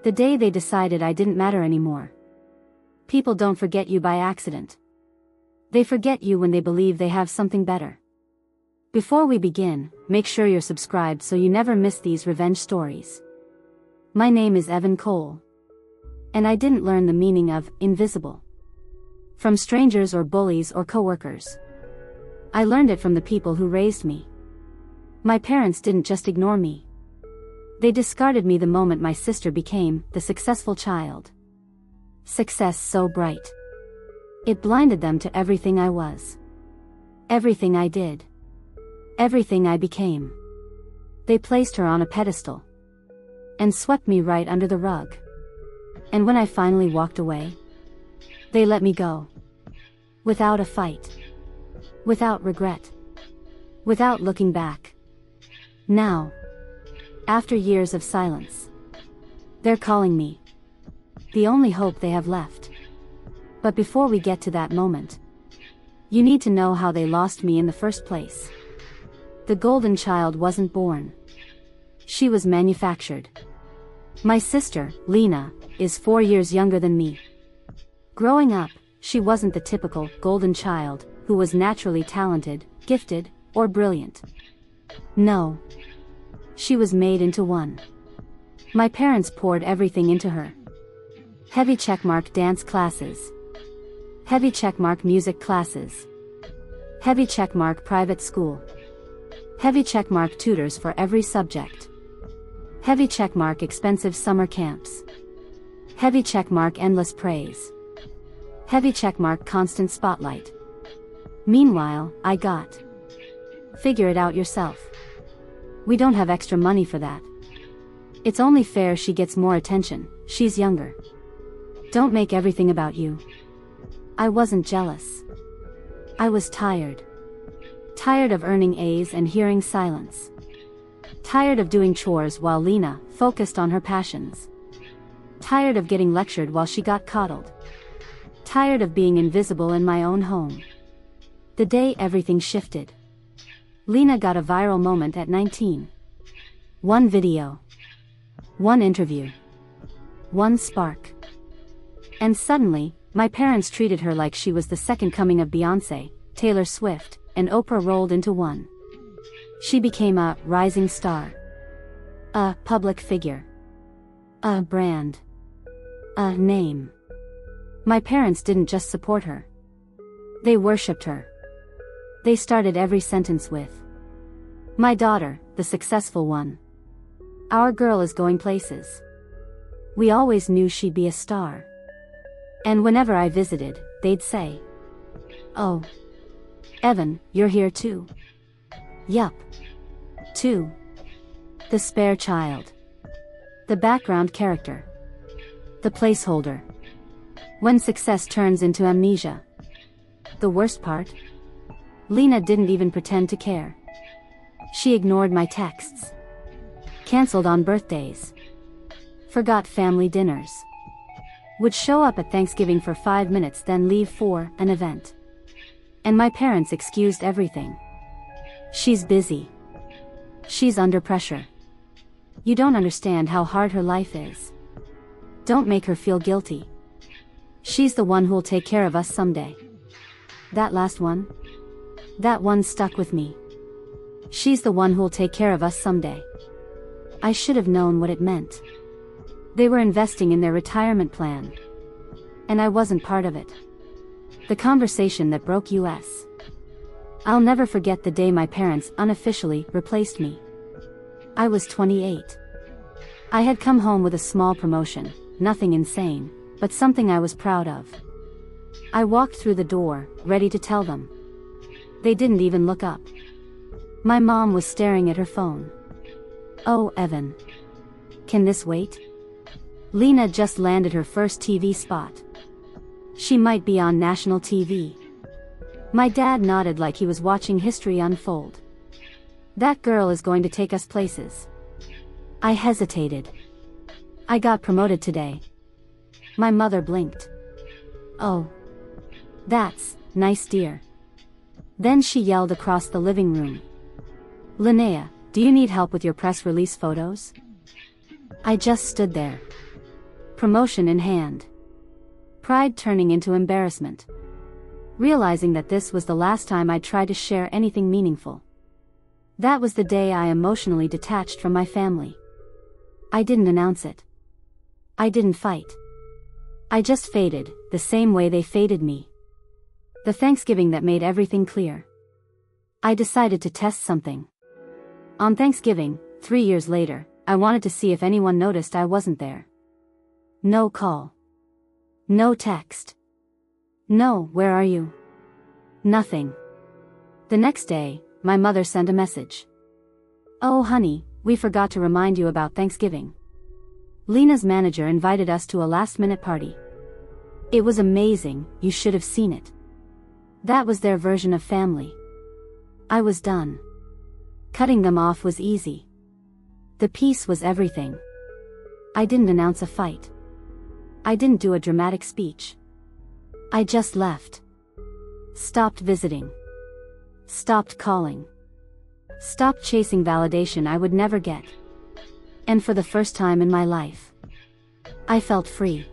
The day they decided I didn't matter anymore. People don't forget you by accident. They forget you when they believe they have something better. Before we begin, make sure you're subscribed so you never miss these revenge stories. My name is Evan Cole. And I didn't learn the meaning of invisible from strangers or bullies or coworkers. I learned it from the people who raised me. My parents didn't just ignore me. They discarded me the moment my sister became the successful child. Success so bright. It blinded them to everything I was. Everything I did. Everything I became. They placed her on a pedestal. And swept me right under the rug. And when I finally walked away, they let me go. Without a fight. Without regret. Without looking back. Now, after years of silence, they're calling me the only hope they have left. But before we get to that moment, you need to know how they lost me in the first place. The golden child wasn't born. She was manufactured. My sister, Lena, is 4 years younger than me. Growing up, she wasn't the typical golden child who was naturally talented, gifted, or brilliant. No. She was made into one. My parents poured everything into her. Heavy checkmark dance classes. Heavy checkmark music classes. Heavy checkmark private school. Heavy checkmark tutors for every subject. Heavy checkmark expensive summer camps. Heavy checkmark endless praise. Heavy checkmark constant spotlight. Meanwhile, I got. Figure it out yourself. We don't have extra money for that. It's only fair she gets more attention, she's younger. Don't make everything about you. I wasn't jealous. I was tired. Tired of earning A's and hearing silence. Tired of doing chores while Lena focused on her passions. Tired of getting lectured while she got coddled. Tired of being invisible in my own home. The day everything shifted. Lena got a viral moment at 19. One video. One interview. One spark. And suddenly, my parents treated her like she was the second coming of Beyoncé, Taylor Swift, and Oprah rolled into one. She became a rising star. A public figure. A brand. A name. My parents didn't just support her. They worshipped her. They started every sentence with, "My daughter, the successful one. Our girl is going places." We always knew she'd be a star. And whenever I visited, they'd say, "Oh, Evan, you're here too." Yup. Too. The spare child. The background character. The placeholder. When success turns into amnesia. The worst part? Lena didn't even pretend to care. She ignored my texts. Cancelled on birthdays. Forgot family dinners. Would show up at Thanksgiving for 5 minutes then leave for an event. And my parents excused everything. She's busy. She's under pressure. You don't understand how hard her life is. Don't make her feel guilty. She's the one who'll take care of us someday. That last one? That one stuck with me. She's the one who'll take care of us someday. I should have known what it meant. They were investing in their retirement plan. And I wasn't part of it. The conversation that broke us. I'll never forget the day my parents unofficially replaced me. I was 28. I had come home with a small promotion, nothing insane, but something I was proud of. I walked through the door, ready to tell them. They didn't even look up. My mom was staring at her phone. "Oh, Evan. Can this wait? Lena just landed her first TV spot. She might be on national TV." My dad nodded like he was watching history unfold. "That girl is going to take us places." I hesitated. "I got promoted today." My mother blinked. "Oh. That's nice, dear." Then she yelled across the living room. "Linnea, do you need help with your press release photos?" I just stood there. Promotion in hand. Pride turning into embarrassment. Realizing that this was the last time I'd try to share anything meaningful. That was the day I emotionally detached from my family. I didn't announce it. I didn't fight. I just faded, the same way they faded me. The Thanksgiving that made everything clear. I decided to test something. On Thanksgiving, 3 years later, I wanted to see if anyone noticed I wasn't there. No call. No text. No, where are you? Nothing. The next day, my mother sent a message. Oh honey, we forgot to remind you about Thanksgiving. Lena's manager invited us to a last-minute party. It was amazing, you should have seen it. That was their version of family. I was done. Cutting them off was easy. The peace was everything. I didn't announce a fight. I didn't do a dramatic speech. I just left. Stopped visiting. Stopped calling. Stopped chasing validation I would never get. And for the first time in my life, I felt free.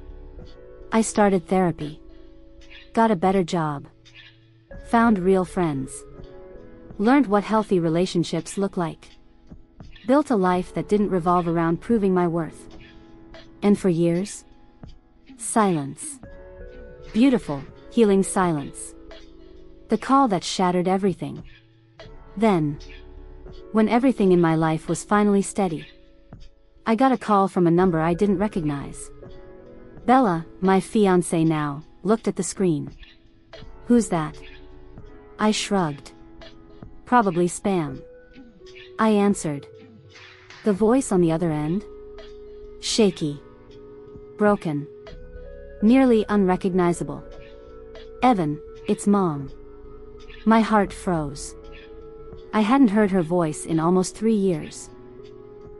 I started therapy. Got a better job. Found real friends. Learned what healthy relationships look like. Built a life that didn't revolve around proving my worth. And for years, silence. Beautiful, healing silence. The call that shattered everything. Then, when everything in my life was finally steady, I got a call from a number I didn't recognize. Bella, my fiancé now, looked at the screen. Who's that? I shrugged. Probably spam. I answered. The voice on the other end? Shaky. Broken. Nearly unrecognizable. Evan, it's Mom. My heart froze. I hadn't heard her voice in almost 3 years.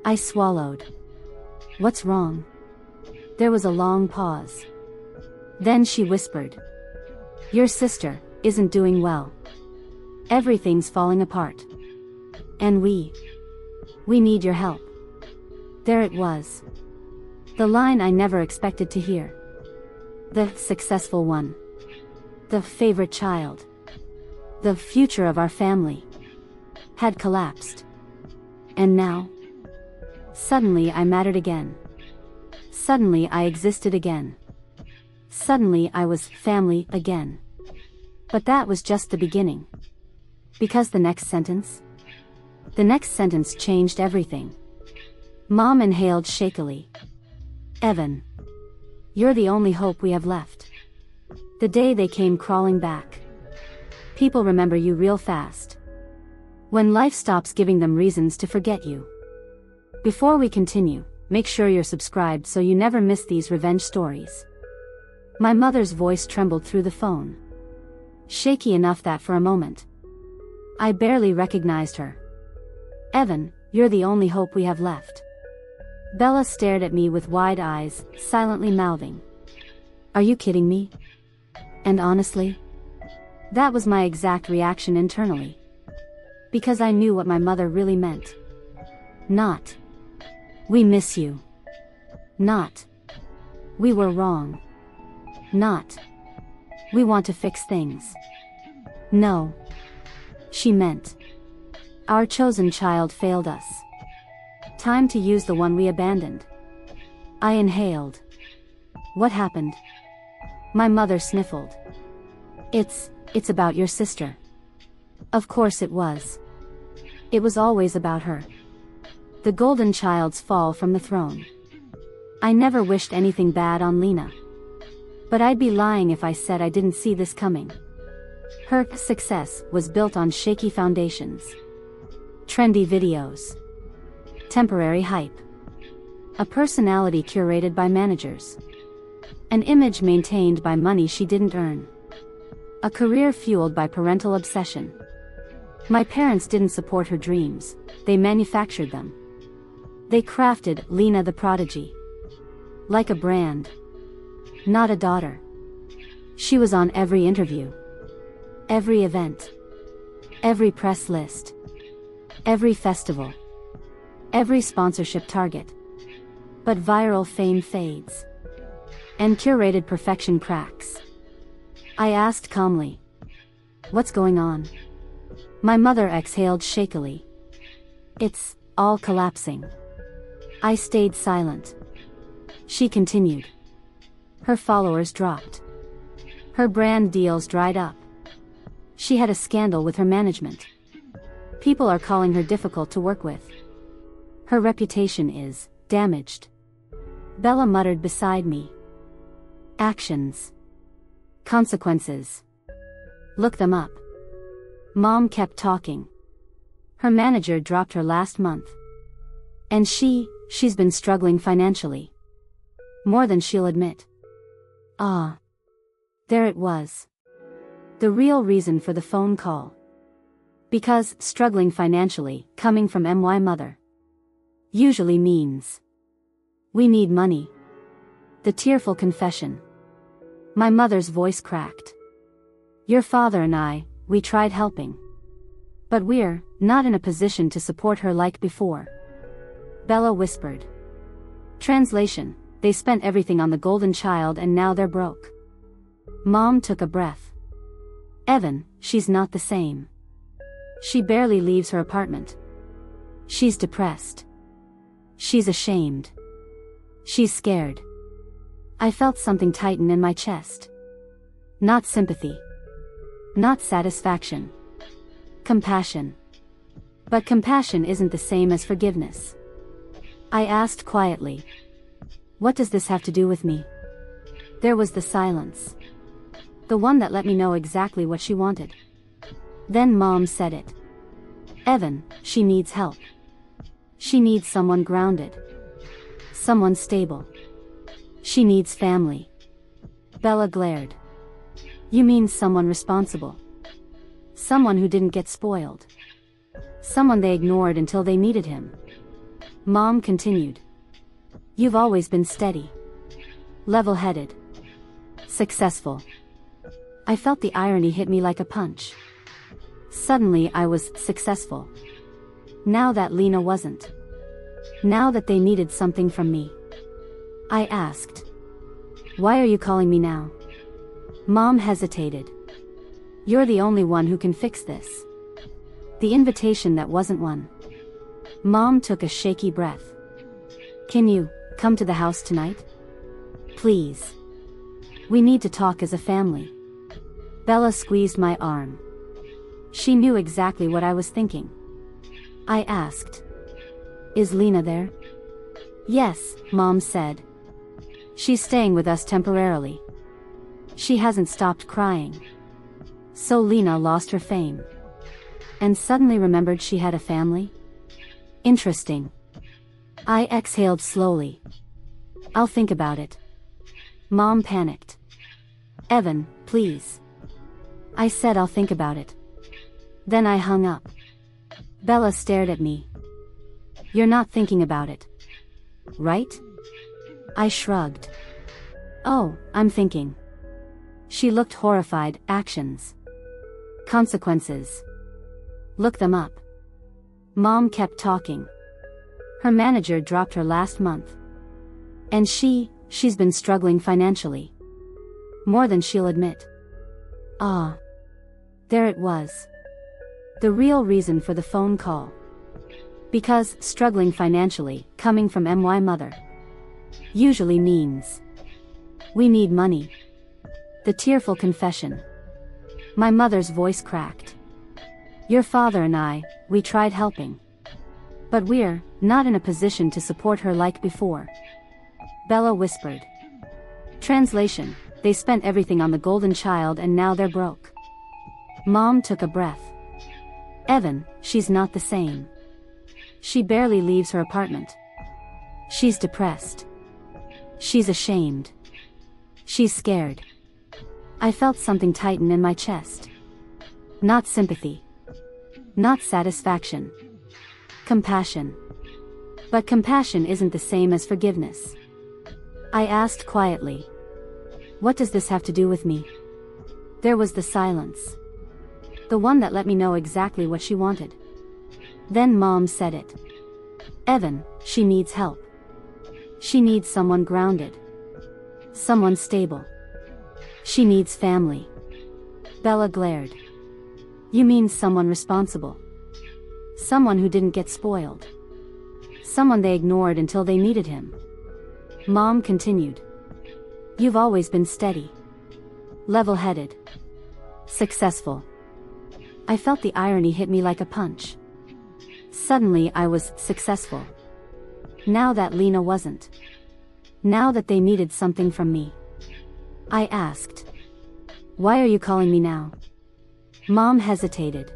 I swallowed. What's wrong? There was a long pause. Then she whispered. Your sister isn't doing well. Everything's falling apart. And we need your help. There it was. The line I never expected to hear. The successful one. The favorite child. The future of our family. Had collapsed. And now? Suddenly I mattered again. Suddenly I existed again. Suddenly I was family again. But that was just the beginning. Because the next sentence changed everything. Mom inhaled shakily. Evan. You're the only hope we have left. The day they came crawling back. People remember you real fast. When life stops giving them reasons to forget you. Before we continue, make sure you're subscribed so you never miss these revenge stories. My mother's voice trembled through the phone. Shaky enough that for a moment, I barely recognized her. Evan, you're the only hope we have left. Bella stared at me with wide eyes, silently mouthing. Are you kidding me? And honestly, that was my exact reaction internally. Because I knew what my mother really meant. Not, we miss you. Not, we were wrong. Not, we want to fix things. No. She meant, our chosen child failed us. Time to use the one we abandoned. I inhaled. What happened? My mother sniffled. It's about your sister. Of course it was. It was always about her. The golden child's fall from the throne. I never wished anything bad on Lena. But I'd be lying if I said I didn't see this coming. Her success was built on shaky foundations. Trendy videos. Temporary hype. A personality curated by managers. An image maintained by money she didn't earn. A career fueled by parental obsession. My parents didn't support her dreams, they manufactured them. They crafted Lena the prodigy. Like a brand. Not a daughter. She was on every interview. Every event. Every press list. Every festival. Every sponsorship target. But viral fame fades. and curated perfection cracks. I asked calmly, "What's going on?" My mother exhaled shakily. "It's all collapsing." I stayed silent. She continued. Her followers dropped. Her brand deals dried up. She had a scandal with her management. People are calling her difficult to work with. Her reputation is damaged. Bella muttered beside me. Actions. Consequences. Look them up. Mom kept talking. Her manager dropped her last month. And she's been struggling financially. More than she'll admit. Ah. There it was. The real reason for the phone call. Because struggling financially, coming from my mother, usually means we need money. The tearful confession. My mother's voice cracked. Your father and I, we tried helping. But we're not in a position to support her like before. Bella whispered. Translation: they spent everything on the golden child and now they're broke. Mom took a breath. Evan, she's not the same. She barely leaves her apartment. She's depressed. She's ashamed. She's scared. I felt something tighten in my chest. Not sympathy. Not satisfaction. Compassion. But compassion isn't the same as forgiveness. I asked quietly. What does this have to do with me? There was the silence. The one that let me know exactly what she wanted. Then Mom said it. Evan, she needs help. She needs someone grounded. Someone stable. She needs family. Bella glared. You mean someone responsible? Someone who didn't get spoiled. Someone they ignored until they needed him. Mom continued. You've always been steady. Level-headed. Successful. I felt the irony hit me like a punch. Suddenly I was successful. Now that Lena wasn't. Now that they needed something from me. I asked. Why are you calling me now? Mom hesitated. You're the only one who can fix this. The invitation that wasn't one. Mom took a shaky breath. Can you come to the house tonight? Please. We need to talk as a family. Bella squeezed my arm. She knew exactly what I was thinking. I asked. Is Lena there? Yes, Mom said. She's staying with us temporarily. She hasn't stopped crying. So Lena lost her fame. And suddenly remembered she had a family? Interesting. I exhaled slowly. I'll think about it. Mom panicked. Evan, please. I said I'll think about it. Then I hung up. Bella stared at me. You're not thinking about it. Right? I shrugged. Oh, I'm thinking. She looked horrified. Actions. Consequences. Look them up. Mom kept talking. Her manager dropped her last month. And she's been struggling financially. More than she'll admit. Ah. There it was. The real reason for the phone call. Because struggling financially, coming from my mother, usually means we need money. The tearful confession. My mother's voice cracked. Your father and I, we tried helping. But we're not in a position to support her like before. Bella whispered. Translation: they spent everything on the golden child and now they're broke. Mom took a breath. Evan, she's not the same. She barely leaves her apartment. She's depressed. She's ashamed. She's scared. I felt something tighten in my chest. Not sympathy. Not satisfaction. Compassion. But compassion isn't the same as forgiveness. I asked quietly. What does this have to do with me? There was the silence. The one that let me know exactly what she wanted. Then Mom said it. Evan, she needs help. She needs someone grounded. Someone stable. She needs family. Bella glared. You mean someone responsible? Someone who didn't get spoiled. Someone they ignored until they needed him. Mom continued. You've always been steady. Level-headed. Successful. I felt the irony hit me like a punch. Suddenly I was successful. Now that Lena wasn't. Now that they needed something from me. I asked. Why are you calling me now? Mom hesitated.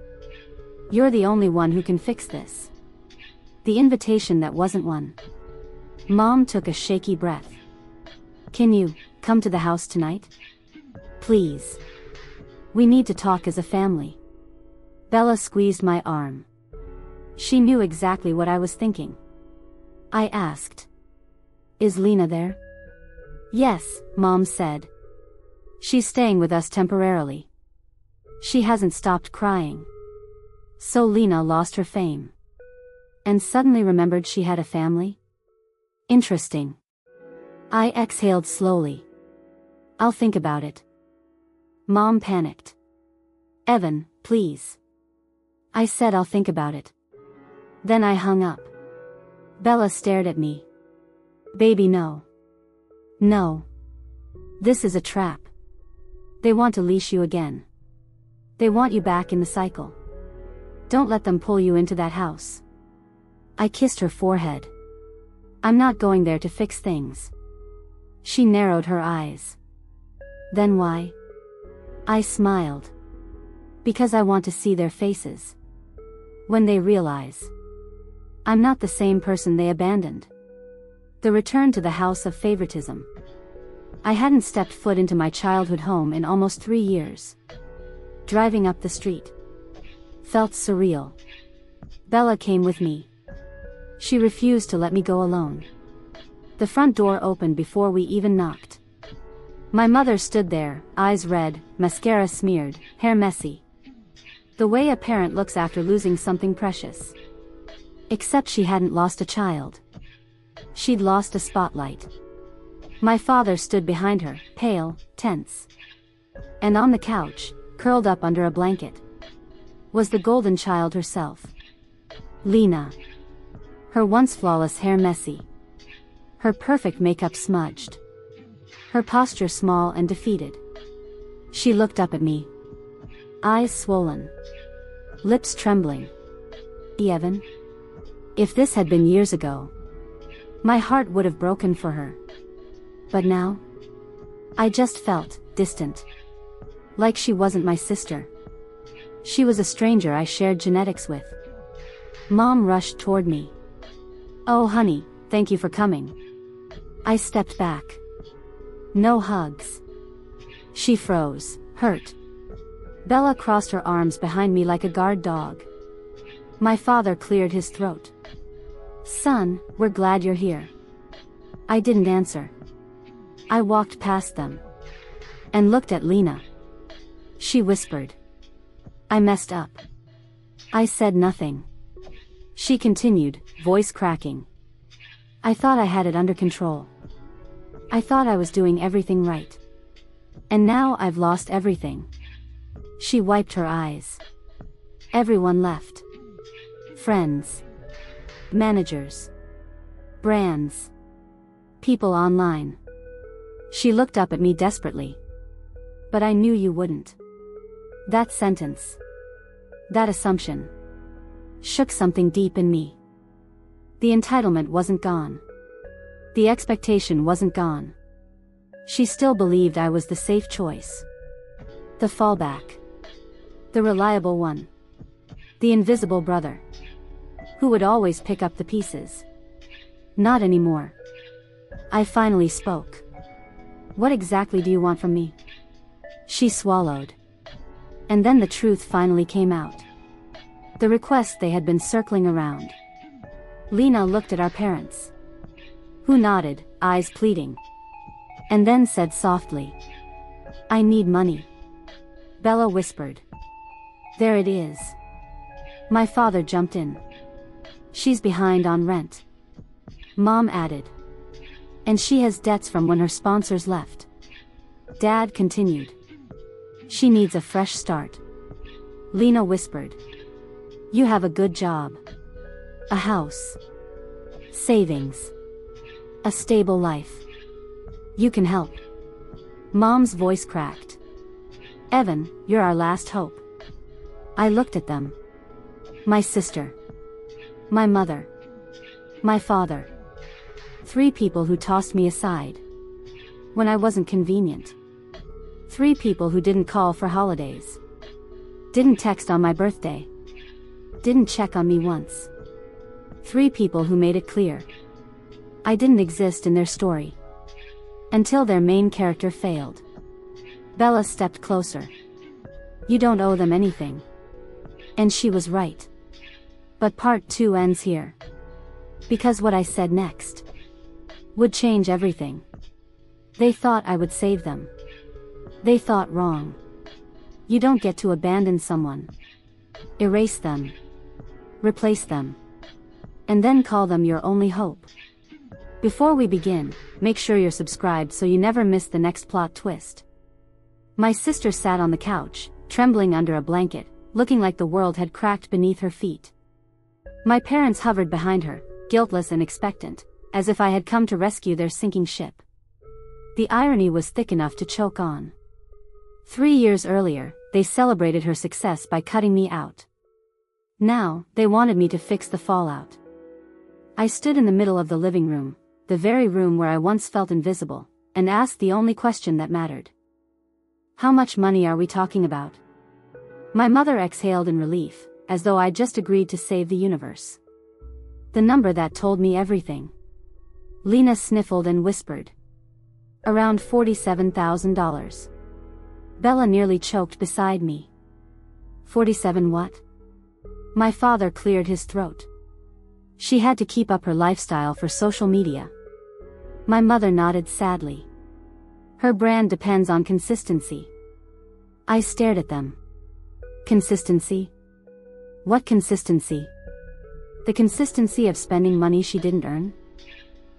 You're the only one who can fix this. The invitation that wasn't one. Mom took a shaky breath. Can you come to the house tonight? Please. We need to talk as a family. Bella squeezed my arm. She knew exactly what I was thinking. I asked. Is Lena there? Yes, Mom said. She's staying with us temporarily. She hasn't stopped crying. So Lena lost her fame. And suddenly remembered she had a family? Interesting. I exhaled slowly. I'll think about it. Mom panicked. Evan, please. I said I'll think about it. Then I hung up. Bella stared at me. Baby, no. No. This is a trap. They want to leash you again. They want you back in the cycle. Don't let them pull you into that house. I kissed her forehead. I'm not going there to fix things. She narrowed her eyes. Then why? I smiled. Because I want to see their faces. When they realize I'm not the same person they abandoned. The return to the house of favoritism. I hadn't stepped foot into my childhood home in almost 3 years. Driving up the street felt surreal. Bella came with me. She refused to let me go alone. The front door opened before we even knocked. My mother stood there, eyes red, mascara smeared, hair messy. The way a parent looks after losing something precious. Except she hadn't lost a child. She'd lost a spotlight. My father stood behind her, pale, tense. And on the couch, curled up under a blanket, was the golden child herself. Lena. Her once flawless hair messy. Her perfect makeup smudged. Her posture small and defeated. She looked up at me. Eyes swollen. Lips trembling. Evan? If this had been years ago, my heart would have broken for her. But now? I just felt distant. Like she wasn't my sister. She was a stranger I shared genetics with. Mom rushed toward me. Oh honey, thank you for coming. I stepped back. No hugs. She froze, hurt. Bella crossed her arms behind me like a guard dog. My father cleared his throat. Son, we're glad you're here. I didn't answer. I walked past them. And looked at Lena. She whispered. I messed up. I said nothing. She continued, voice cracking. I thought I had it under control. I thought I was doing everything right. And now I've lost everything. She wiped her eyes. Everyone left. Friends. Managers. Brands. People online. She looked up at me desperately. But I knew you wouldn't. That sentence. That assumption. Shook something deep in me. The entitlement wasn't gone. The expectation wasn't gone. She still believed I was the safe choice. The fallback. The reliable one. The invisible brother. Who would always pick up the pieces. Not anymore. I finally spoke. What exactly do you want from me? She swallowed. And then the truth finally came out. The request they had been circling around. Lena looked at our parents. Who nodded, eyes pleading. And then said softly. I need money. Bella whispered. There it is. My father jumped in. She's behind on rent. Mom added. And she has debts from when her sponsors left. Dad continued. She needs a fresh start. Lena whispered. You have a good job. A house. Savings. A stable life. You can help. Mom's voice cracked. Evan, you're our last hope. I looked at them. My sister. My mother. My father. 3 people who tossed me aside when I wasn't convenient. 3 people who didn't call for holidays. Didn't text on my birthday. Didn't check on me once. 3 people who made it clear I didn't exist in their story. Until their main character failed. Bella stepped closer. You don't owe them anything. And she was right. But part 2 ends here. Because what I said next would change everything. They thought I would save them. They thought wrong. You don't get to abandon someone. Erase them. Replace them. And then call them your only hope. Before we begin, make sure you're subscribed so you never miss the next plot twist. My sister sat on the couch, trembling under a blanket, looking like the world had cracked beneath her feet. My parents hovered behind her, guiltless and expectant, as if I had come to rescue their sinking ship. The irony was thick enough to choke on. 3 years earlier, they celebrated her success by cutting me out. Now, they wanted me to fix the fallout. I stood in the middle of the living room, the very room where I once felt invisible, and asked the only question that mattered. How much money are we talking about? My mother exhaled in relief, as though I'd just agreed to save the universe. The number that told me everything. Lena sniffled and whispered. Around $47,000. Bella nearly choked beside me. 47 what? My father cleared his throat. She had to keep up her lifestyle for social media. My mother nodded sadly. Her brand depends on consistency. I stared at them. Consistency? What consistency? The consistency of spending money she didn't earn?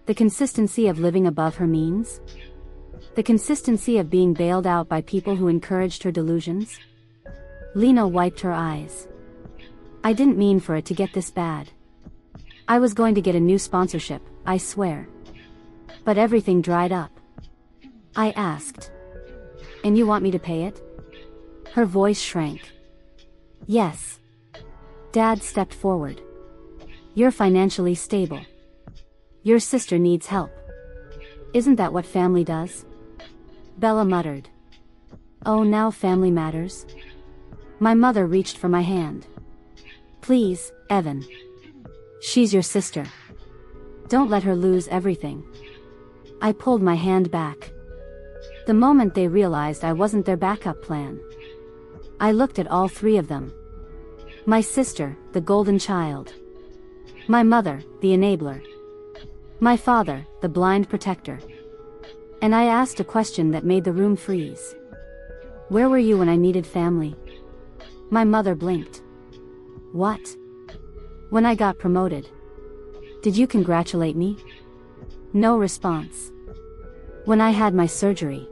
The consistency of living above her means? The consistency of being bailed out by people who encouraged her delusions? Lena wiped her eyes. I didn't mean for it to get this bad. I was going to get a new sponsorship, I swear. But everything dried up. I asked. And you want me to pay it? Her voice shrank. Yes. Dad stepped forward. You're financially stable. Your sister needs help. Isn't that what family does? Bella muttered. Oh, now family matters? My mother reached for my hand. Please, Evan. She's your sister. Don't let her lose everything. I pulled my hand back. The moment they realized I wasn't their backup plan. I looked at all 3 of them. My sister, the golden child. My mother, the enabler. My father, the blind protector. And I asked a question that made the room freeze. Where were you when I needed family? My mother blinked. What? When I got promoted. Did you congratulate me? No response. When I had my surgery.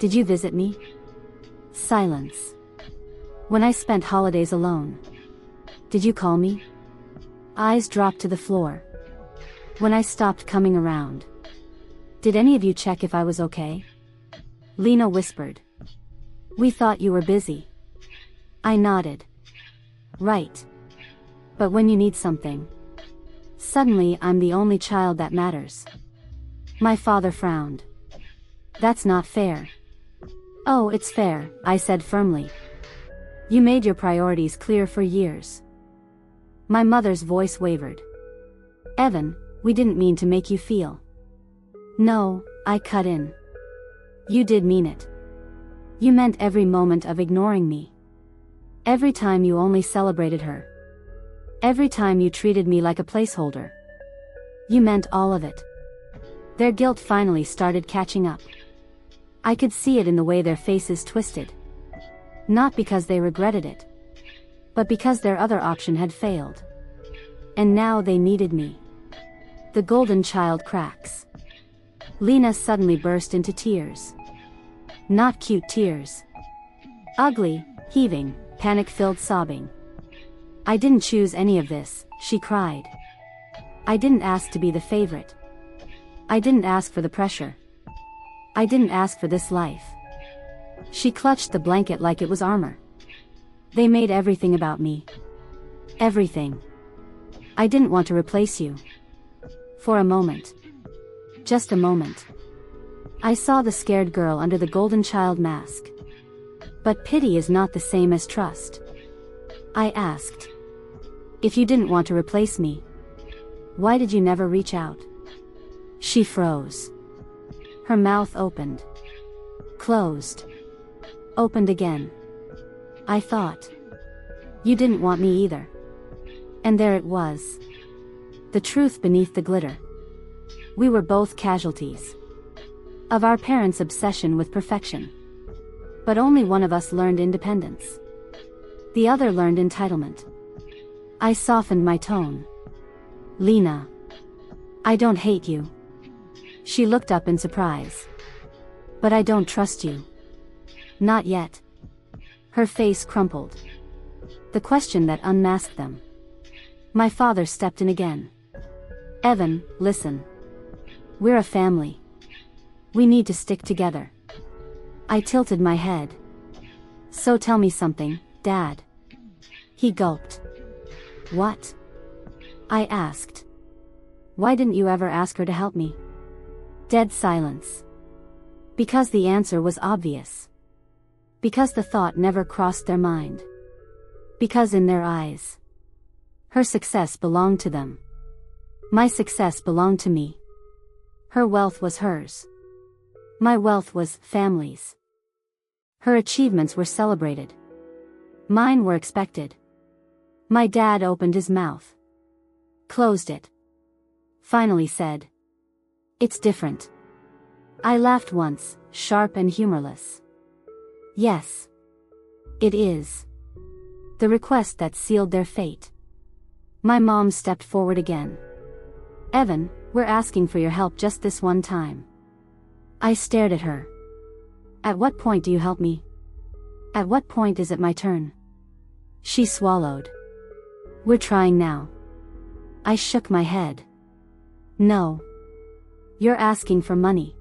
Did you visit me? Silence. When I spent holidays alone. Did you call me? Eyes dropped to the floor. When I stopped coming around. Did any of you check if I was okay? Lena whispered. We thought you were busy. I nodded. Right. But when you need something. Suddenly I'm the only child that matters. My father frowned. That's not fair. Oh, it's fair, I said firmly. You made your priorities clear for years. My mother's voice wavered. Evan, we didn't mean to make you feel. No, I cut in. You did mean it. You meant every moment of ignoring me. Every time you only celebrated her. Every time you treated me like a placeholder. You meant all of it. Their guilt finally started catching up. I could see it in the way their faces twisted. Not because they regretted it. But because their other option had failed. And now they needed me. The golden child cracks. Lena suddenly burst into tears. Not cute tears. Ugly, heaving, panic-filled sobbing. I didn't choose any of this, she cried. I didn't ask to be the favorite. I didn't ask for the pressure. I didn't ask for this life. She clutched the blanket like it was armor. They made everything about me. Everything. I didn't want to replace you. For a moment. Just a moment. I saw the scared girl under the golden child mask. But pity is not the same as trust. I asked. If you didn't want to replace me, why did you never reach out? She froze. Her mouth opened. Closed. Opened again. I thought. You didn't want me either. And there it was. The truth beneath the glitter. We were both casualties of our parents' obsession with perfection. But only one of us learned independence. The other learned entitlement. I softened my tone. Lena. I don't hate you. She looked up in surprise. But I don't trust you. Not yet. Her face crumpled. The question that unmasked them. My father stepped in again. Evan, listen. We're a family. We need to stick together. I tilted my head. So tell me something, Dad. He gulped. What? I asked. Why didn't you ever ask her to help me? Dead silence. Because the answer was obvious. Because the thought never crossed their mind. Because in their eyes, her success belonged to them. My success belonged to me. Her wealth was hers. My wealth was family's. Her achievements were celebrated. Mine were expected. My dad opened his mouth. Closed it. Finally said. It's different. I laughed once, sharp and humorless. Yes. It is. The request that sealed their fate. My mom stepped forward again. Evan, we're asking for your help just this one time. I stared at her. At what point do you help me? At what point is it my turn? She swallowed. We're trying now. I shook my head. No. You're asking for money.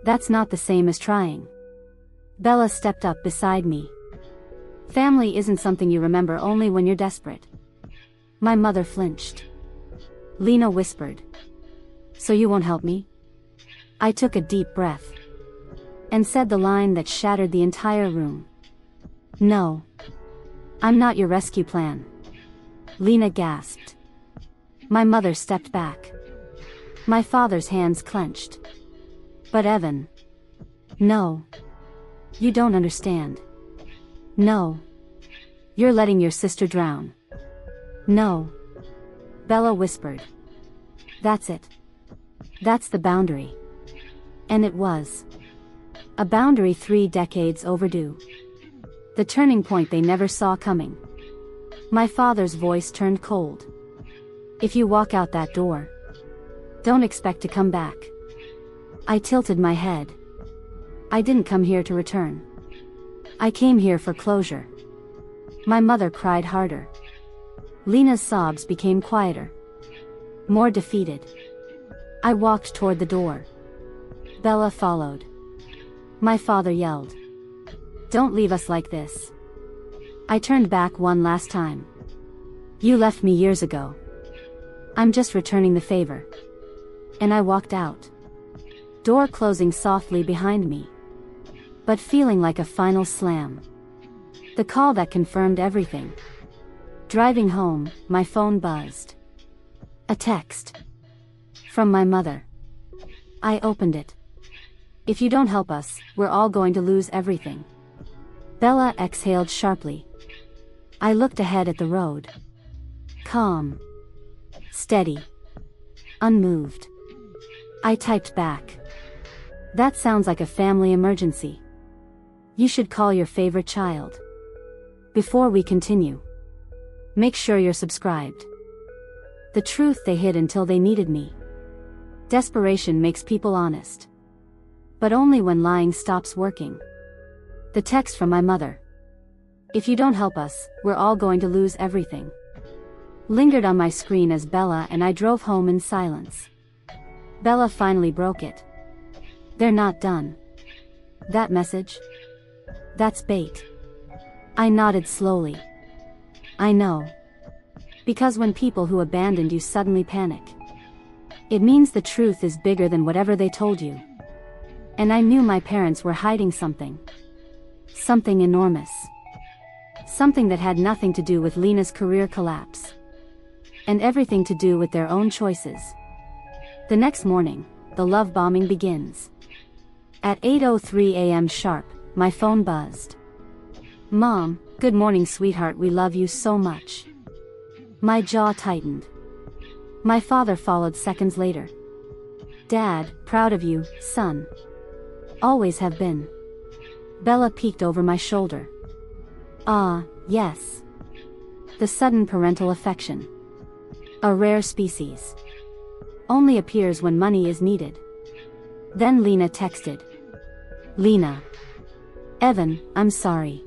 That's not the same as trying. Bella stepped up beside me. Family isn't something you remember only when you're desperate. My mother flinched. Lena whispered. So you won't help me? I took a deep breath. And said the line that shattered the entire room. No. I'm not your rescue plan. Lena gasped. My mother stepped back. My father's hands clenched. But Evan. No. You don't understand. No. You're letting your sister drown. No. Bella whispered. That's it. That's the boundary. And it was. A boundary 3 decades overdue. The turning point they never saw coming. My father's voice turned cold. If you walk out that door, don't expect to come back. I tilted my head. I didn't come here to return. I came here for closure. My mother cried harder. Lena's sobs became quieter. More defeated. I walked toward the door. Bella followed. My father yelled. Don't leave us like this. I turned back one last time. You left me years ago. I'm just returning the favor. And I walked out. Door closing softly behind me. But feeling like a final slam. The call that confirmed everything. Driving home, my phone buzzed. A text. From my mother. I opened it. If you don't help us, we're all going to lose everything. Bella exhaled sharply. I looked ahead at the road. Calm. Steady. Unmoved. I typed back. That sounds like a family emergency. You should call your favorite child. Before we continue, make sure you're subscribed. The truth they hid until they needed me. Desperation makes people honest. But only when lying stops working. The text from my mother. If you don't help us, we're all going to lose everything. Lingered on my screen as Bella and I drove home in silence. Bella finally broke it. They're not done. That message? That's bait. I nodded slowly. I know. Because when people who abandoned you suddenly panic, it means the truth is bigger than whatever they told you. And I knew my parents were hiding something. Something enormous. Something that had nothing to do with Lena's career collapse. And everything to do with their own choices. The next morning, the love bombing begins. At 8:03 a.m. sharp, my phone buzzed. Mom, good morning sweetheart, we love you so much. My jaw tightened. My father followed seconds later. Dad, proud of you, son. Always have been. Bella peeked over my shoulder. Ah, yes. The sudden parental affection. A rare species. Only appears when money is needed. Then Lena texted. Lena. Evan, I'm sorry.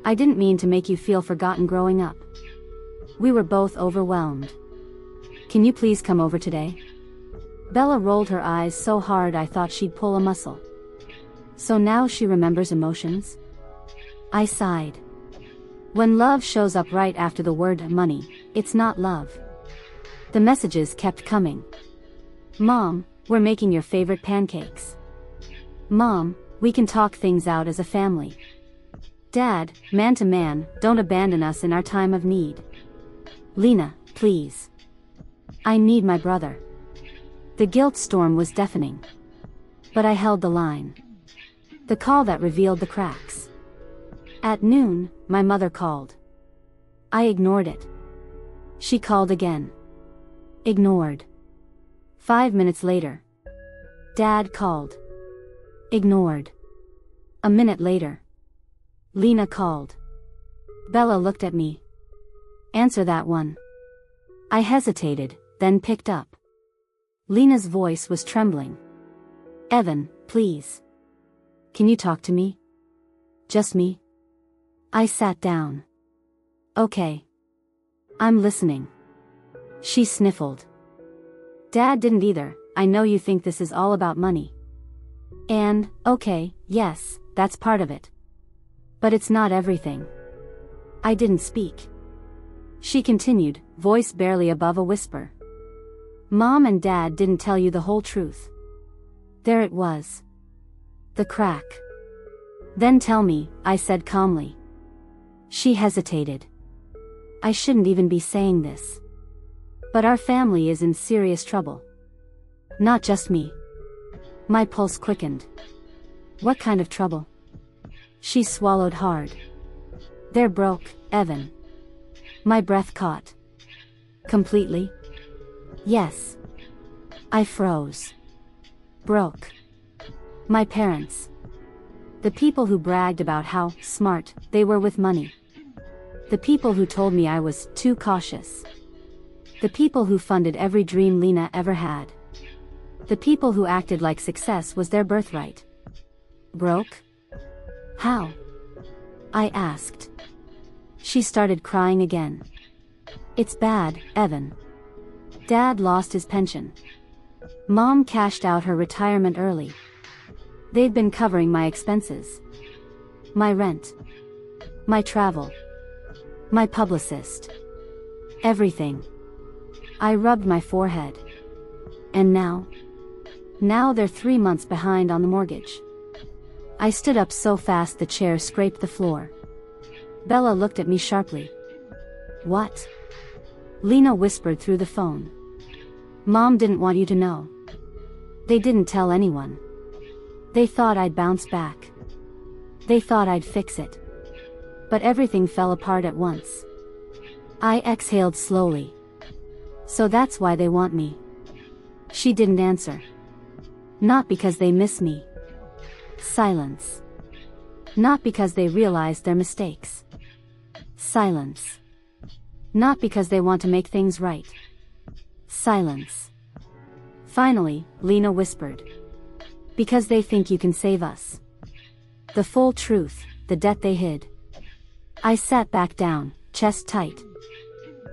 I didn't mean to make you feel forgotten growing up. We were both overwhelmed. Can you please come over today? Bella rolled her eyes so hard I thought she'd pull a muscle. So now she remembers emotions? I sighed. When love shows up right after the word money, it's not love. The messages kept coming. Mom, we're making your favorite pancakes. Mom, we can talk things out as a family. Dad, man to man, don't abandon us in our time of need. Lena, please. I need my brother. The guilt storm was deafening. But I held the line. The call that revealed the cracks. At noon, my mother called. I ignored it. She called again. Ignored. 5 minutes later. Dad called. Ignored. A minute later. Lena called. Bella looked at me. Answer that one. I hesitated, then picked up. Lena's voice was trembling. Evan, please. Can you talk to me? Just me? I sat down. Okay. I'm listening. She sniffled. Dad didn't either. I know you think this is all about money. And, okay, yes, that's part of it. But it's not everything. I didn't speak. She continued, voice barely above a whisper. Mom and Dad didn't tell you the whole truth. There it was. The crack. Then tell me, I said calmly. She hesitated. I shouldn't even be saying this. But our family is in serious trouble. Not just me. My pulse quickened. What kind of trouble? She swallowed hard. They're broke, Evan. My breath caught. Completely? Yes. I froze. Broke. My parents. The people who bragged about how smart they were with money. The people who told me I was too cautious. The people who funded every dream Lena ever had. The people who acted like success was their birthright. Broke? How? I asked. She started crying again. It's bad, Evan. Dad lost his pension. Mom cashed out her retirement early. They'd been covering my expenses. My rent. My travel. My publicist. Everything. I rubbed my forehead. And now? Now they're 3 months behind on the mortgage. I stood up so fast the chair scraped the floor. Bella looked at me sharply. What? Lena whispered through the phone. Mom didn't want you to know. They didn't tell anyone. They thought I'd bounce back. They thought I'd fix it. But everything fell apart at once. I exhaled slowly. So that's why they want me. She didn't answer. Not because they miss me. Silence. Not because they realized their mistakes. Silence. Not because they want to make things right. Silence. Finally, Lena whispered. Because they think you can save us. The full truth, the debt they hid. I sat back down, chest tight.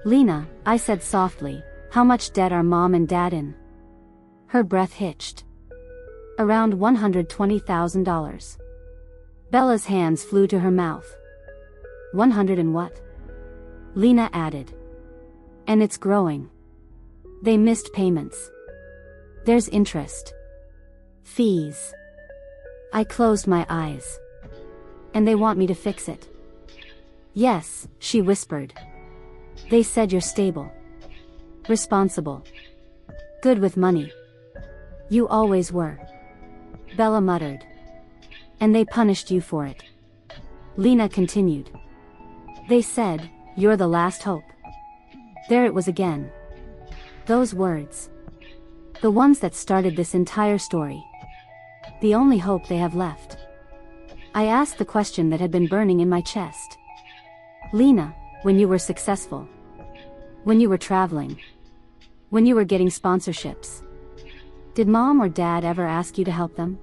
Lena, I said softly, how much debt are Mom and Dad in? Her breath hitched. Around $120,000. Bella's hands flew to her mouth. 100 and what? Lena added. And it's growing. They missed payments. There's interest. Fees. I closed my eyes. And they want me to fix it. Yes, she whispered. They said you're stable. Responsible. Good with money. You always were. Bella muttered. And they punished you for it. Lena continued. They said, you're the last hope. There it was again. Those words. The ones that started this entire story. The only hope they have left. I asked the question that had been burning in my chest. Lena, when you were successful. When you were traveling. When you were getting sponsorships. Did Mom or Dad ever ask you to help them?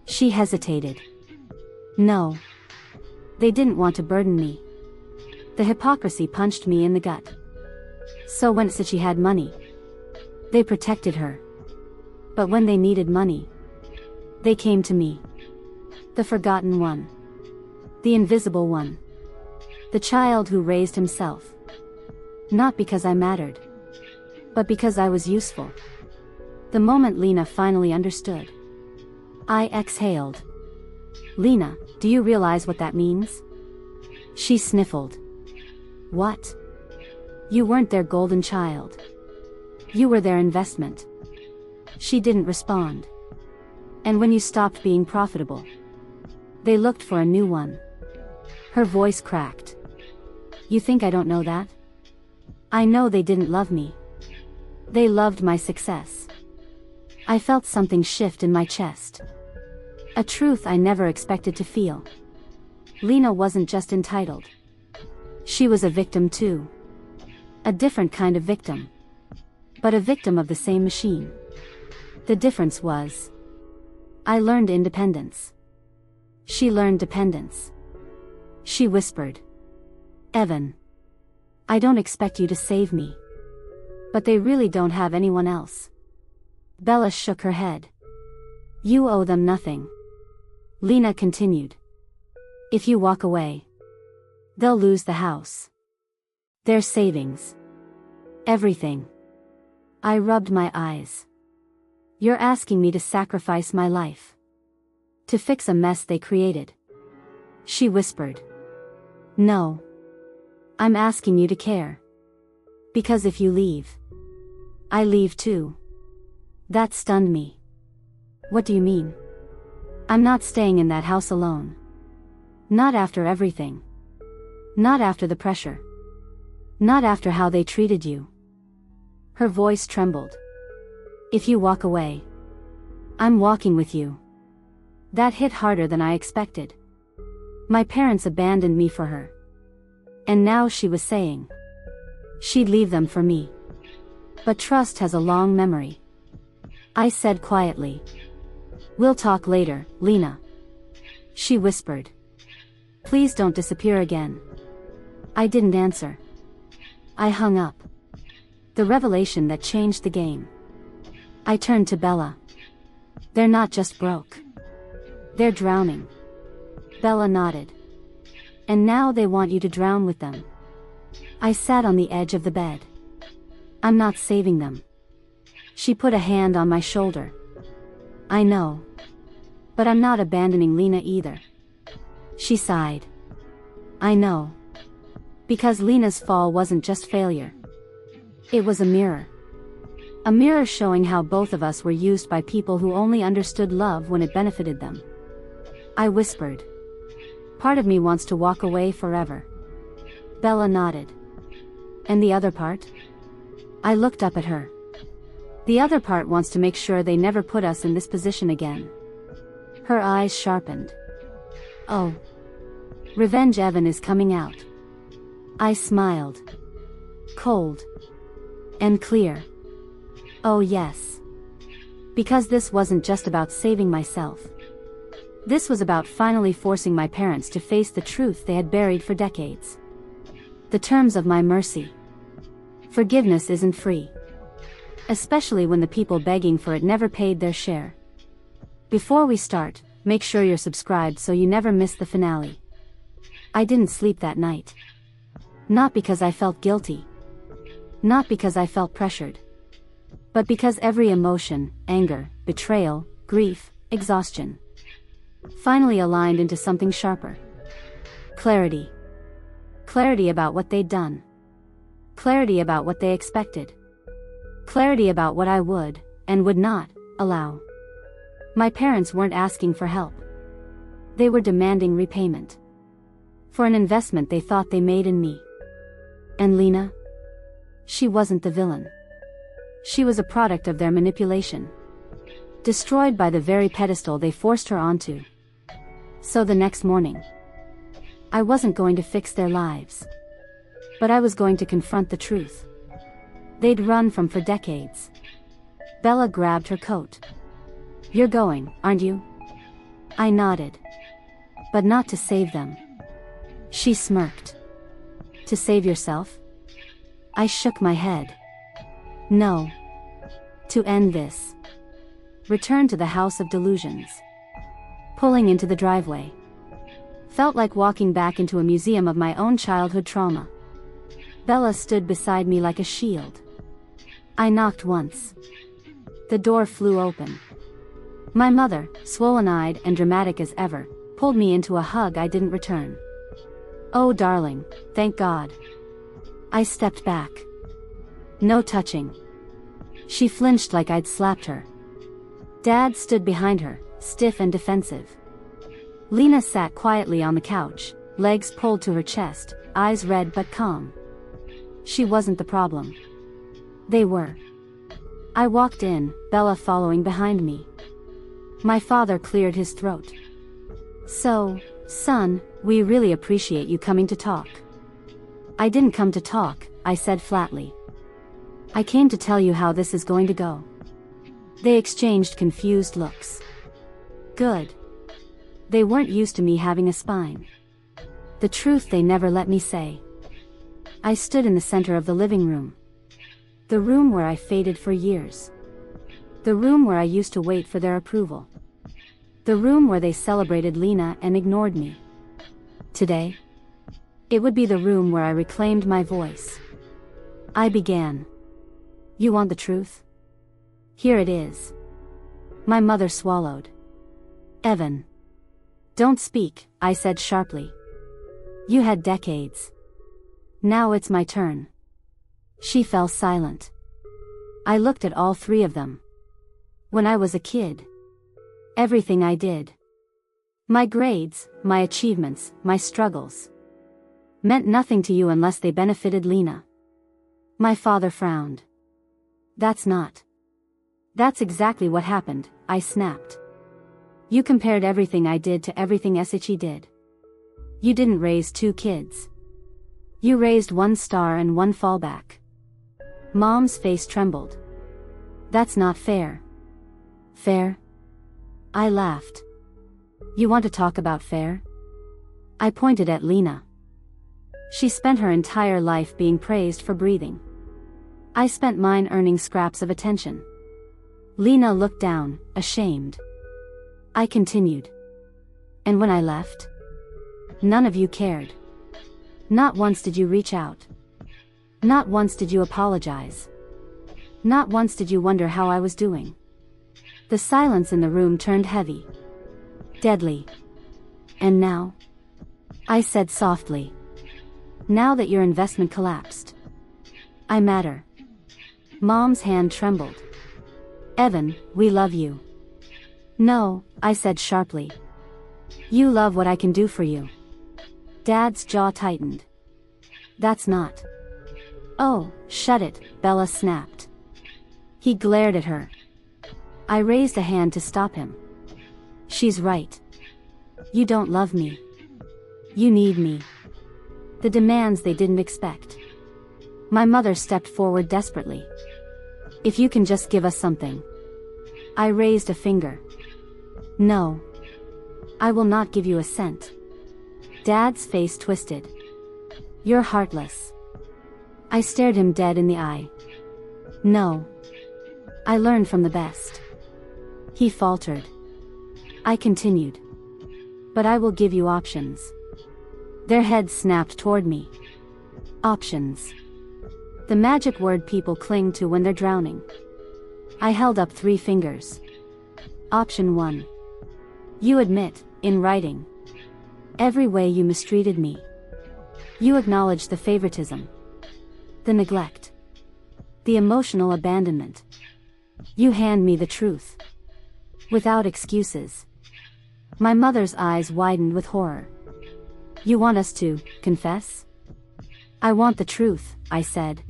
She hesitated. No. They didn't want to burden me. The hypocrisy punched me in the gut. So when said she had money. They protected her. But when they needed money. They came to me. The forgotten one. The invisible one. The child who raised himself. Not because I mattered. But because I was useful. The moment Lena finally understood. I exhaled. Lena, do you realize what that means? She sniffled. What? You weren't their golden child. You were their investment. She didn't respond. And when you stopped being profitable, they looked for a new one. Her voice cracked. You think I don't know that? I know they didn't love me. They loved my success. I felt something shift in my chest. A truth I never expected to feel. Lena wasn't just entitled. She was a victim too. A different kind of victim. But a victim of the same machine. The difference was, I learned independence. She learned dependence. She whispered. Evan. I don't expect you to save me. But they really don't have anyone else. Bella shook her head. You owe them nothing. Lena continued. If you walk away, they'll lose the house. Their savings. Everything. I rubbed my eyes. You're asking me to sacrifice my life. To fix a mess they created. She whispered. No. I'm asking you to care. Because if you leave, I leave too. That stunned me. What do you mean? I'm not staying in that house alone. Not after everything. Not after the pressure. Not after how they treated you. Her voice trembled. If you walk away, I'm walking with you. That hit harder than I expected. My parents abandoned me for her. And now she was saying she'd leave them for me. But trust has a long memory. I said quietly. We'll talk later, Lena. She whispered. Please don't disappear again. I didn't answer. I hung up. The revelation that changed the game. I turned to Bella. They're not just broke. They're drowning. Bella nodded. And now they want you to drown with them. I sat on the edge of the bed. I'm not saving them. She put a hand on my shoulder. I know. But I'm not abandoning Lena either. She sighed. I know. Because Lena's fall wasn't just failure. It was a mirror. A mirror showing how both of us were used by people who only understood love when it benefited them. I whispered. Part of me wants to walk away forever. Bella nodded. And the other part? I looked up at her. The other part wants to make sure they never put us in this position again. Her eyes sharpened. Oh. Revenge Evan is coming out. I smiled. Cold. And clear. Oh yes. Because this wasn't just about saving myself. This was about finally forcing my parents to face the truth they had buried for decades. The terms of my mercy. Forgiveness isn't free. Especially when the people begging for it never paid their share. Before we start, make sure you're subscribed so you never miss the finale. I didn't sleep that night. Not because I felt guilty. Not because I felt pressured. But because every emotion, anger, betrayal, grief, exhaustion, finally aligned into something sharper. Clarity. Clarity about what they'd done. Clarity about what they expected. Clarity about what I would, and would not, allow. My parents weren't asking for help. They were demanding repayment. For an investment they thought they made in me. And Lena? She wasn't the villain. She was a product of their manipulation. Destroyed by the very pedestal they forced her onto. So the next morning, I wasn't going to fix their lives. But I was going to confront the truth. They'd run from for decades. Bella grabbed her coat. You're going, aren't you? I nodded. But not to save them. She smirked. To save yourself? I shook my head. No. To end this. Return to the house of delusions. Pulling into the driveway. Felt like walking back into a museum of my own childhood trauma. Bella stood beside me like a shield. I knocked once. The door flew open. My mother, swollen-eyed and dramatic as ever, pulled me into a hug I didn't return. Oh darling, thank God. I stepped back. No touching. She flinched like I'd slapped her. Dad stood behind her, stiff and defensive. Lena sat quietly on the couch, legs pulled to her chest, eyes red but calm. She wasn't the problem. They were. I walked in, Bella following behind me. My father cleared his throat. So, son, we really appreciate you coming to talk. I didn't come to talk, I said flatly. I came to tell you how this is going to go. They exchanged confused looks. Good. They weren't used to me having a spine. The truth they never let me say. I stood in the center of the living room. The room where I faded for years. The room where I used to wait for their approval. The room where they celebrated Lena and ignored me. Today, it would be the room where I reclaimed my voice. I began. You want the truth? Here it is. My mother swallowed. Evan. Don't speak, I said sharply. You had decades. Now it's my turn. She fell silent. I looked at all three of them. When I was a kid. Everything I did. My grades, my achievements, my struggles. Meant nothing to you unless they benefited Lena. My father frowned. That's not. That's exactly what happened, I snapped. You compared everything I did to everything Esichi did. You didn't raise two kids. You raised one star and one fallback. Mom's face trembled. That's not fair. Fair? I laughed. You want to talk about fair? I pointed at Lena. She spent her entire life being praised for breathing. I spent mine earning scraps of attention. Lena looked down, ashamed. I continued. And when I left? None of you cared. Not once did you reach out. Not once did you apologize. Not once did you wonder how I was doing. The silence in the room turned heavy. Deadly. And now? I said softly. Now that your investment collapsed. I matter. Mom's hand trembled. Evan, we love you. No, I said sharply. You love what I can do for you. Dad's jaw tightened. That's not. Oh, shut it, Bella snapped. He glared at her. I raised a hand to stop him. She's right. You don't love me. You need me. The demands they didn't expect. My mother stepped forward desperately. If you can just give us something. I raised a finger. No. I will not give you a cent. Dad's face twisted. You're heartless. I stared him dead in the eye. No. I learned from the best. He faltered. I continued. But I will give you options. Their heads snapped toward me. Options. The magic word people cling to when they're drowning. I held up 3 fingers. Option 1. You admit, in writing, every way you mistreated me. You acknowledge the favoritism, the neglect, the emotional abandonment. You hand me the truth. Without excuses. My mother's eyes widened with horror. You want us to confess? I want the truth, I said.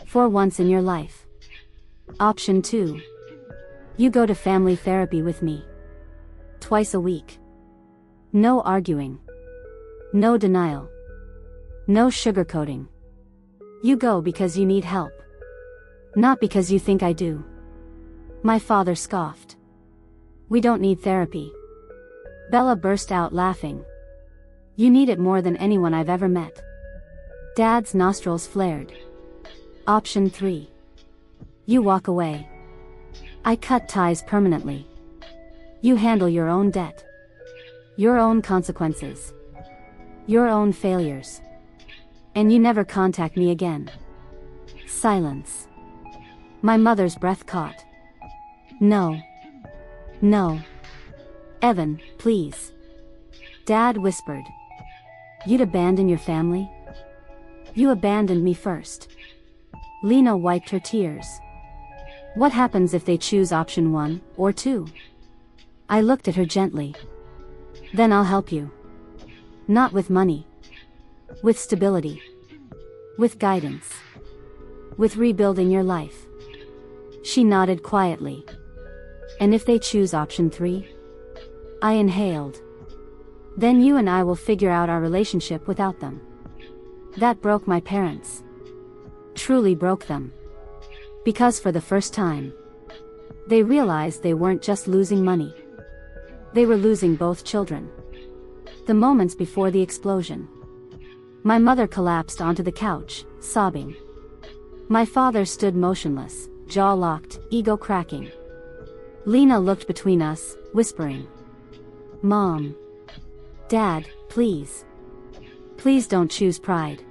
For once in your life. Option 2. You go to family therapy with me. Twice a week. No arguing. No denial. No sugarcoating. You go because you need help. Not because you think I do. My father scoffed. We don't need therapy. Bella burst out laughing. You need it more than anyone I've ever met. Dad's nostrils flared. Option 3. You walk away. I cut ties permanently. You handle your own debt. Your own consequences. Your own failures. And you never contact me again. Silence. My mother's breath caught. No. No. Evan, please. Dad whispered. You'd abandon your family? You abandoned me first. Lena wiped her tears. What happens if they choose option 1 or 2? I looked at her gently. Then I'll help you. Not with money. With stability. With guidance. With rebuilding your life. She nodded quietly. And if they choose option 3? I inhaled. Then you and I will figure out our relationship without them. That broke my parents. Truly broke them. Because for the first time, they realized they weren't just losing money. They were losing both children. The moments before the explosion. My mother collapsed onto the couch, sobbing. My father stood motionless, jaw locked, ego cracking. Lena looked between us, whispering. Mom. Dad, please. Please don't choose pride.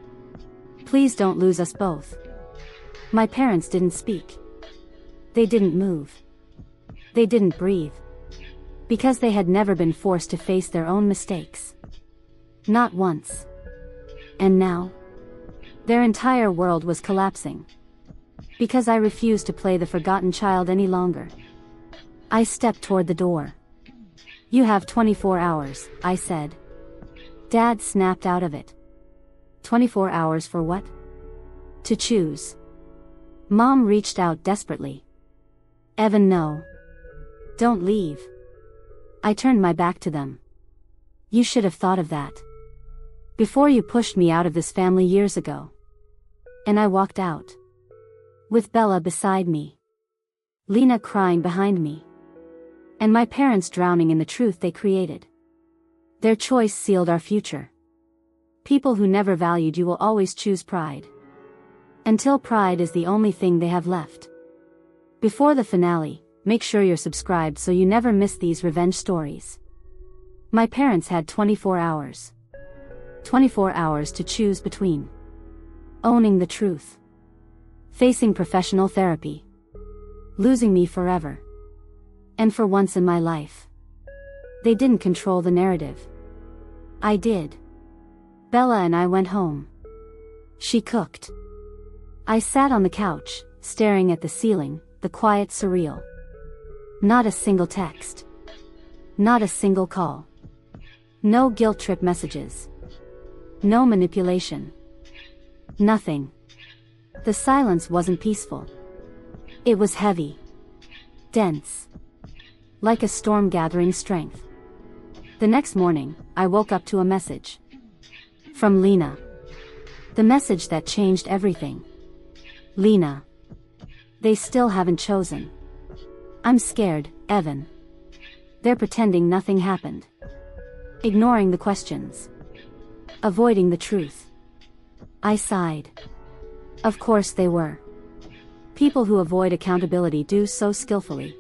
Please don't lose us both. My parents didn't speak. They didn't move. They didn't breathe. Because they had never been forced to face their own mistakes. Not once. And now? Their entire world was collapsing. Because I refused to play the forgotten child any longer. I stepped toward the door. You have 24 hours, I said. Dad snapped out of it. 24 hours for what? To choose. Mom reached out desperately. Evan, no. Don't leave. I turned my back to them. You should have thought of that. Before you pushed me out of this family years ago. And I walked out. With Bella beside me. Lena crying behind me. And my parents drowning in the truth they created. Their choice sealed our future. People who never valued you will always choose pride. Until pride is the only thing they have left. Before the finale, make sure you're subscribed so you never miss these revenge stories. My parents had 24 hours. 24 hours to choose between. Owning the truth. Facing professional therapy. Losing me forever. And for once in my life. They didn't control the narrative. I did. Bella and I went home. She cooked. I sat on the couch, staring at the ceiling, the quiet surreal. Not a single text. Not a single call. No guilt trip messages. No manipulation. Nothing. The silence wasn't peaceful. It was heavy. Dense. Like a storm gathering strength. The next morning, I woke up to a message. From Lena. The message that changed everything. Lena. They still haven't chosen. I'm scared, Evan. They're pretending nothing happened. Ignoring the questions. Avoiding the truth. I sighed. Of course they were. People who avoid accountability do so skillfully.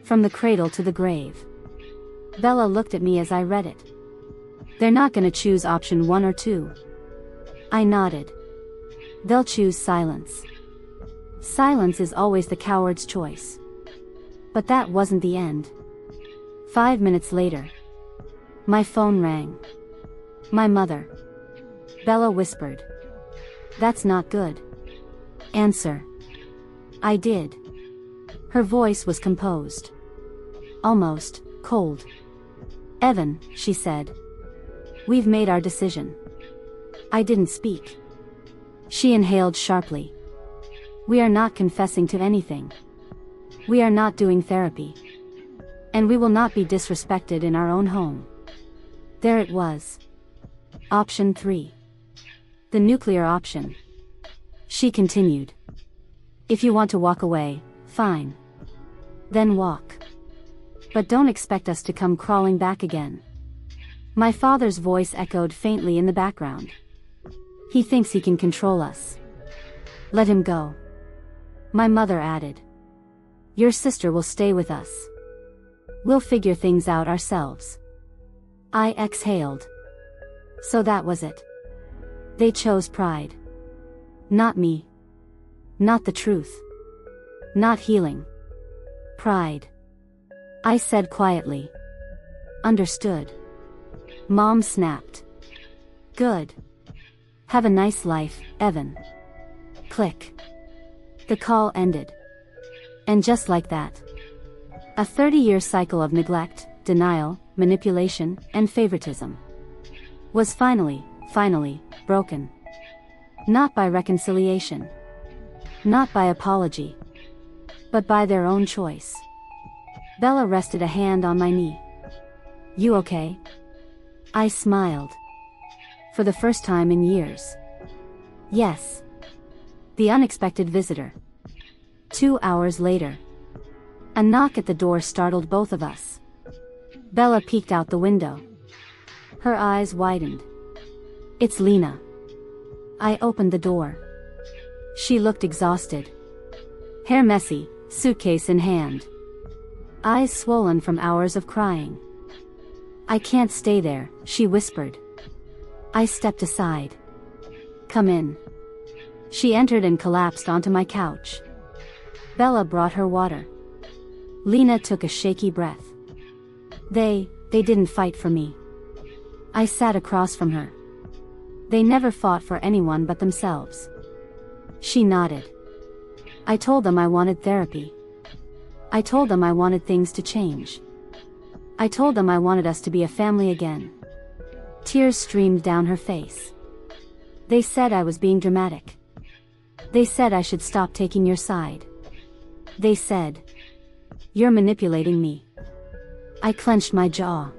From the cradle to the grave. Bella looked at me as I read it. They're not gonna choose option 1 or 2. I nodded. They'll choose silence. Silence is always the coward's choice. But that wasn't the end. 5 minutes later. My phone rang. My mother. Bella whispered. That's not good. Answer. I did. Her voice was composed. Almost cold. Evan, she said. We've made our decision. I didn't speak. She inhaled sharply. We are not confessing to anything. We are not doing therapy. And we will not be disrespected in our own home. There it was. Option 3. The nuclear option. She continued. If you want to walk away, fine. Then walk. But don't expect us to come crawling back again. My father's voice echoed faintly in the background. He thinks he can control us. Let him go. My mother added. Your sister will stay with us. We'll figure things out ourselves. I exhaled. So that was it. They chose pride. Not me. Not the truth. Not healing. Pride. I said quietly. Understood. Mom snapped. Good. Have a nice life, Evan. Click. The call ended. And just like that. A 30-year cycle of neglect, denial, manipulation, and favoritism was finally broken. Not by reconciliation. Not by apology. But by their own choice. Bella rested a hand on my knee. You okay? I smiled. For the first time in years. Yes. The unexpected visitor. 2 hours later. A knock at the door startled both of us. Bella peeked out the window. Her eyes widened. It's Lena. I opened the door. She looked exhausted. Hair messy, suitcase in hand. Eyes swollen from hours of crying. I can't stay there, she whispered. I stepped aside. Come in. She entered and collapsed onto my couch. Bella brought her water. Lena took a shaky breath. They didn't fight for me. I sat across from her. They never fought for anyone but themselves. She nodded. I told them I wanted therapy. I told them I wanted things to change. I told them I wanted us to be a family again. Tears streamed down her face. They said I was being dramatic. They said I should stop taking your side. They said, you're manipulating me. I clenched my jaw.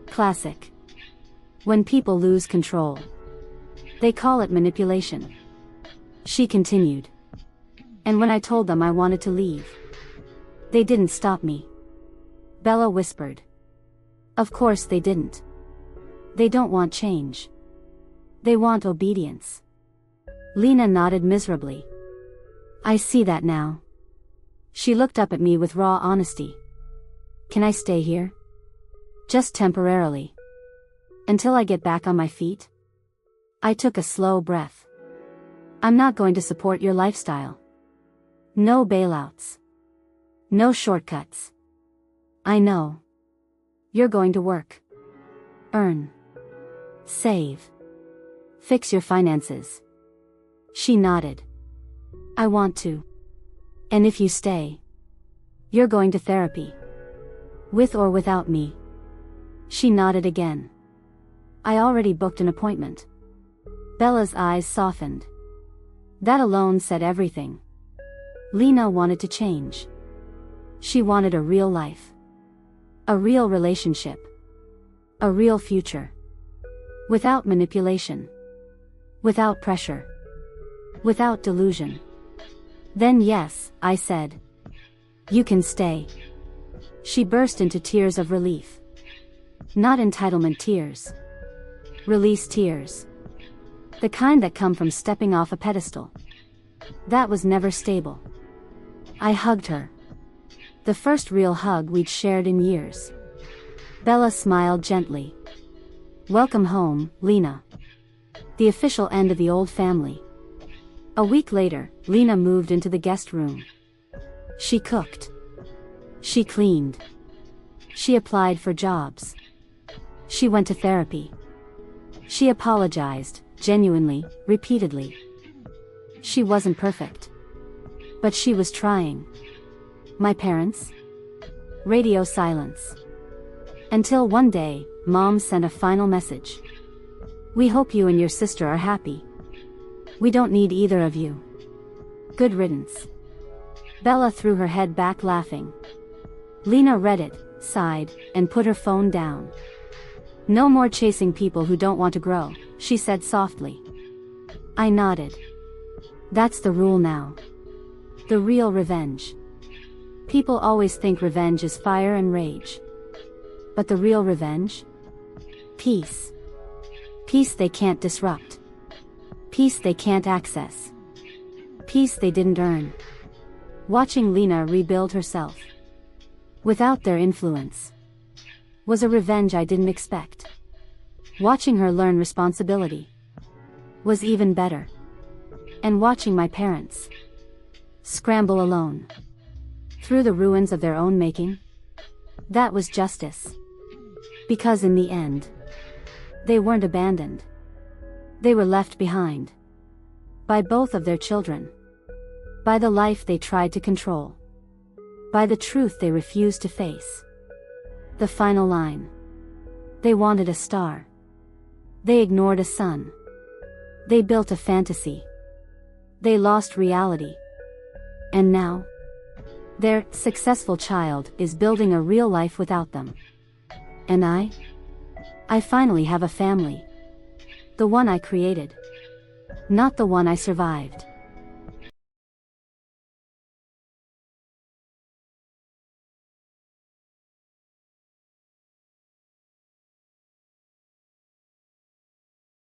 Classic. When people lose control. They call it manipulation. She continued. And when I told them I wanted to leave, they didn't stop me. Bella whispered. Of course they didn't. They don't want change. They want obedience. Lena nodded miserably. I see that now. She looked up at me with raw honesty. Can I stay here? Just temporarily. Until I get back on my feet? I took a slow breath. I'm not going to support your lifestyle. No bailouts. No shortcuts. I know. You're going to work. Earn. Save. Fix your finances. She nodded. I want to. And if you stay, you're going to therapy. With or without me. She nodded again. I already booked an appointment. Bella's eyes softened. That alone said everything. Lena wanted to change. She wanted a real life. A real relationship. A real future. Without manipulation. Without pressure. Without delusion. Then yes, I said. You can stay. She burst into tears of relief. Not entitlement tears. Release tears. The kind that come from stepping off a pedestal. That was never stable. I hugged her. The first real hug we'd shared in years. Bella smiled gently. Welcome home, Lena. The official end of the old family. A week later, Lena moved into the guest room. She cooked. She cleaned. She applied for jobs. She went to therapy. She apologized, genuinely, repeatedly. She wasn't perfect. But she was trying. My parents? Radio silence. Until one day, Mom sent a final message. We hope you and your sister are happy. We don't need either of you. Good riddance. Bella threw her head back laughing. Lena read it, sighed, and put her phone down. No more chasing people who don't want to grow, she said softly. I nodded. That's the rule now. The real revenge. People always think revenge is fire and rage. But the real revenge? Peace. Peace they can't disrupt. Peace they can't access. Peace they didn't earn. Watching Lena rebuild herself, without their influence, was a revenge I didn't expect. Watching her learn responsibility was even better. And watching my parents scramble alone through the ruins of their own making, that was justice. Because in the end, they weren't abandoned. They were left behind. By both of their children. By the life they tried to control. By the truth they refused to face. The final line. They wanted a star. They ignored a sun. They built a fantasy. They lost reality. And now, their successful child is building a real life without them. And I finally have a family. The one I created. Not the one I survived.